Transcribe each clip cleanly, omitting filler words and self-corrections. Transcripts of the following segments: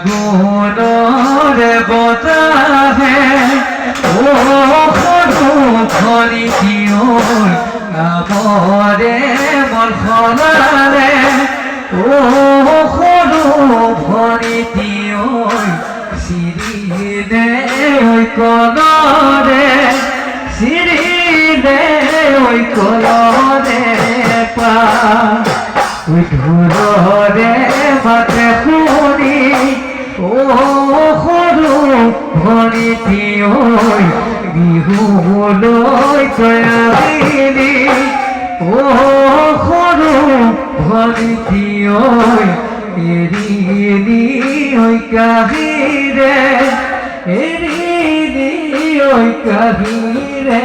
ফাগুনরে বতাহে ও সৰু ভৰি দিয়ৈ আমৰে মন সলাৰে ও সৰু ভৰি দিয়ৈ চিৰিলে ঐ কলৰে চিৰিলে ঐ কলৰে পা ঐ ঢোলৰে মাতে শুনি ও সৰু ভৰি দিয়ৈ বিহুলৈ তই আহিলি ও সৰু ভৰি দিয়ৈ এৰিলি ঐ কাহিৰে এৰিলি ঐ কাহিৰে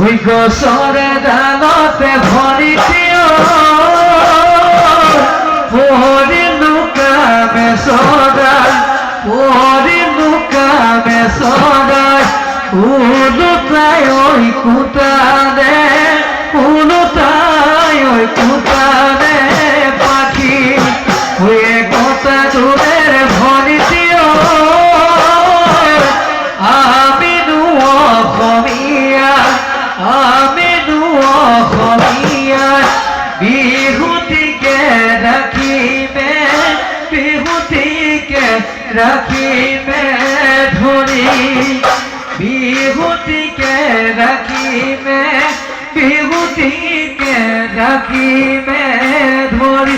ওই গছৰে ডালতে ভৰি পৰিলো কামে চৰাই পৰিলো কামে চৰাই ওলোটাই ঐ কুটালে ওলোটাই ঐ কুটালে পাখি ঐ একতা তোদের ভৰি আমিনো অসমীয়া আমিনো অসমীয়া বিহুটিকে ৰাখিমে বিহুটিকে ৰাখিমে ধৰি বিহুটিকে ৰাখিমে বিহুটিকে ৰাখিমে ধৰি